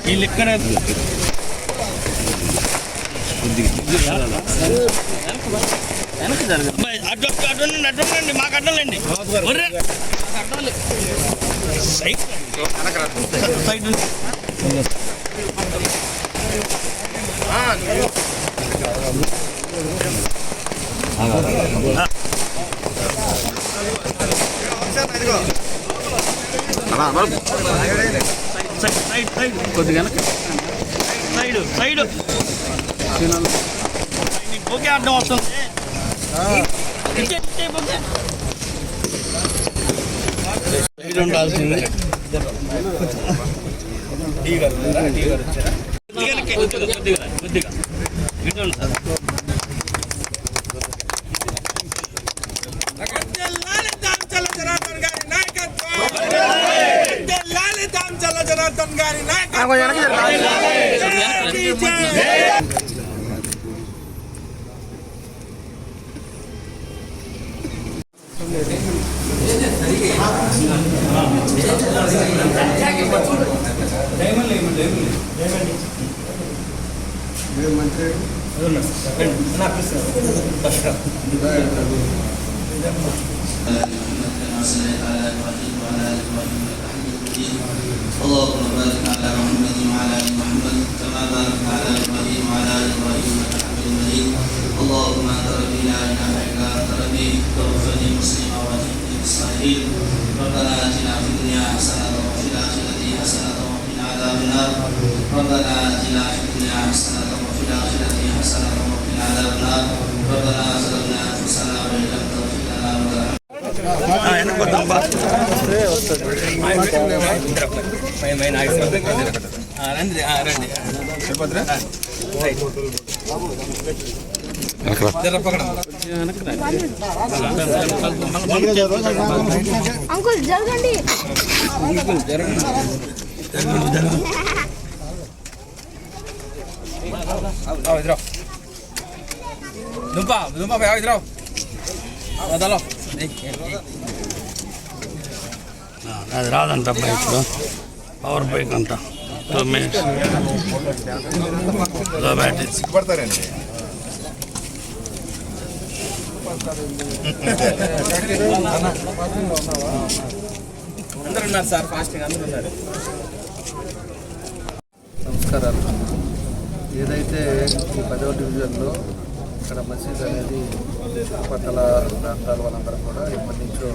వీళ్ళు ఇక్కడ అడ్డండి మాకు అడ్డండి సైడ్ కొద్దిగా సైడ్ సైడ్ ఓకే అర్థం వస్తుంది ఉండాల్సింది కొద్దిగా اللهم بارك على محمد وعلى ال محمد كما باركت على ابراهيم وعلى ال ابراهيم انك حميد مجيد اللهم انت ربي لا اله الا انت ربي توفني مسلما واجبني بالصالحين ربنا اتنا في الدنيا حسنه وفي الاخره حسنه وقنا عذاب النار ربنا اتنا في الدنيا حسنه وفي الاخره حسنه وقنا عذاب النار ربنا ظلمنا انفسنا وان لم تغفر لنا وترحمنا అంకుల్ జరగండి అది రాదంట బైక్లో పవర్ బైక్ అంట 2 minutes బ్యాటరీస్ పడతారండి అందరూ ఉన్నారు సార్ ఫాస్టింగ్ అందరూ ఉన్నారు. నమస్కారాలు. ఏదైతే ఈ 10వ డివిజన్లో ఇక్కడ మసీద్ అనేది చుట్టుపక్కల ప్రాంతాల వాళ్ళందరూ కూడా ఎప్పటి నుంచో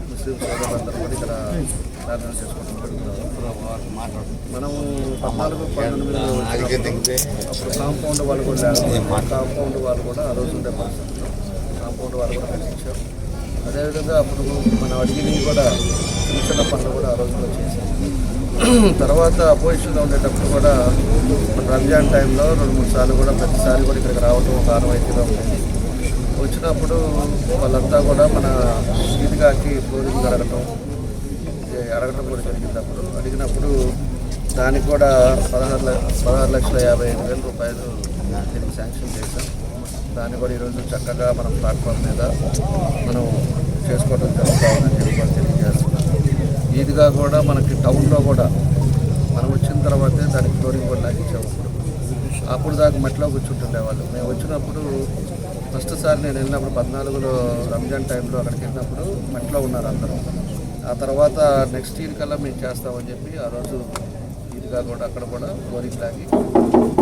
ముస్లిం సోదరులందరూ కూడా ఇక్కడ ప్రార్థన చేసుకుంటున్నారు. మనము 14-19 అప్పుడు కాంపౌండ్ వాళ్ళు కూడా కాంపౌండ్ వాళ్ళు కూడా ఆ రోజు ఉండే పరిస్థితుల్లో కాంపౌండ్ వాళ్ళు కూడా కట్టించాం. అదేవిధంగా అప్పుడు మనం అడిగినవి కూడా చిన్న చిన్న పనులు కూడా ఆ రోజుల్లో చేసాం. తర్వాత అపోజిషన్లో ఉండేటప్పుడు కూడా మన రంజాన్ టైంలో 2-3 సార్లు కూడా ప్రతిసారి కూడా ఇక్కడికి రావడం ఒక ఆనవాయితీగా ఉంటుంది. వచ్చినప్పుడు వాళ్ళంతా కూడా మన ఈద్గాకి ఫ్లోరింగ్ అడగటం కూడా జరిగింది. అప్పుడు అడిగినప్పుడు దానికి కూడా 16,55,000 రూపాయలు దీనికి శాంక్షన్ చేశాం. దాన్ని కూడా ఈరోజు చక్కగా మనం ప్లాట్ఫామ్ మీద మనం చేసుకోవడం జరుగుతూ ఉందని చెప్పి తెలియజేస్తున్నాం. ఈద్గా కూడా మనకి టౌన్లో కూడా మనం వచ్చిన తర్వాతే దానికి ఫ్లోరింగ్ కూడా లాగించాము. అప్పుడు దాకా మట్టిలో కూర్చుంటుండేవాళ్ళు. మేము వచ్చినప్పుడు ఫస్ట్ సారి నేను వెళ్ళినప్పుడు 14లో రంజాన్ టైంలో అక్కడికి వెళ్ళినప్పుడు మట్టిలో ఉన్నారు అందరూ. ఆ తర్వాత నెక్స్ట్ ఇయర్ కల్లా మేము చేస్తామని చెప్పి ఆ రోజు ఈద్గా కూడా అక్కడ కూడా ఫ్లోరింగ్ లాగి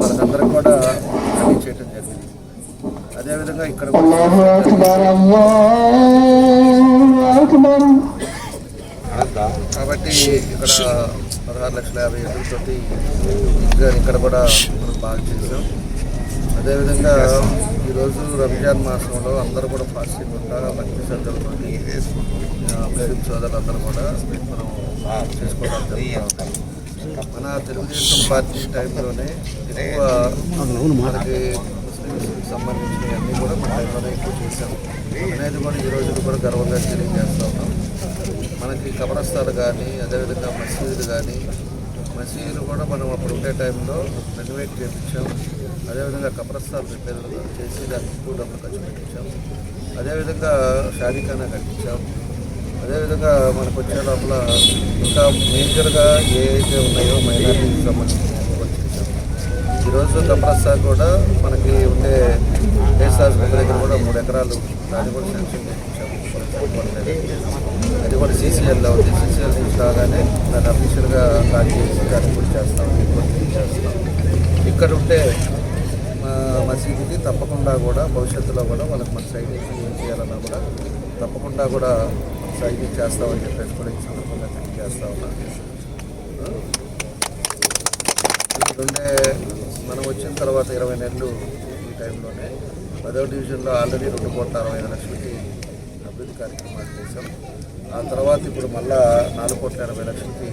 వాళ్ళకందరికి కూడా రెడీ చేయడం జరిగింది. అదేవిధంగా ఇక్కడ కాబట్టి ఇక్కడ 16,50,000 తోటి ఇక్కడ కూడా మనం బాగా చేసాం. అదేవిధంగా ఈరోజు రంజాన్ మాసంలో అందరూ కూడా ఫాస్టింగ్ ఉంటా భక్తి శ్రద్ధలతో ముస్లిం సోదరులందరూ కూడా మనం చేసుకోవడం జరుగుతుంది. మన తెలుగుదేశం పార్టీ టైంలోనే ఎక్కువ మనకి ముస్లింస్కి సంబంధించినవన్నీ కూడా మన టైంలోనే ఎక్కువ చేశాం అనేది కూడా ఈ రోజు కూడా గర్వంగా తెలియజేస్తూ ఉన్నాం. మనకి కబరస్థాలు కానీ అదేవిధంగా మసీదులు కానీ మసీదులు కూడా మనం అప్పుడు ఉండే టైంలో రెనోవేట్ చేయించాం. అదేవిధంగా కబరస్థాలు రిపేర్ చేసి దానికి ఎక్కువ డబ్బులు ఖర్చు పెట్టించాం. అదేవిధంగా షాదీఖానా కట్టించాం. అదేవిధంగా మనకు వచ్చే లోపల ఇంకా మేజర్గా ఏవైతే ఉన్నాయో మైనారిటీకి సంబంధించిన ఈరోజు కమరస్తా కూడా మనకి ఉండే కేసార్ దగ్గర కూడా 3 ఎకరాలు దాన్ని కూడా శాంక్షన్ చేయించాము. అది కూడా సీసీఎల్లో ఉంది. సీసీఎల్ నుంచి రాగానే దాన్ని అఫీషియల్గా స్టార్ట్ చేసి దాన్ని కూడా చేస్తాం. ఇక్కడ ఉంటే మసీదుకి తప్పకుండా కూడా భవిష్యత్తులో కూడా వాళ్ళకి మన సైడ్ నుంచి ఏం చేయాలన్నా కూడా తప్పకుండా కూడా సైడ్ నుంచి చేస్తామని చెప్పేసి కూడా ఈ సందర్భంగా తెలియజేస్తా ఉన్నాం. ఇక్కడుండే మనం వచ్చిన తర్వాత 20 నెలలు ఈ టైంలోనే 10వ డివిజన్లో ఆల్రెడీ 2,65,00,000కి అభివృద్ధి కార్యక్రమాలు చేశాం. ఆ తర్వాత ఇప్పుడు మళ్ళా 4,80,00,000కి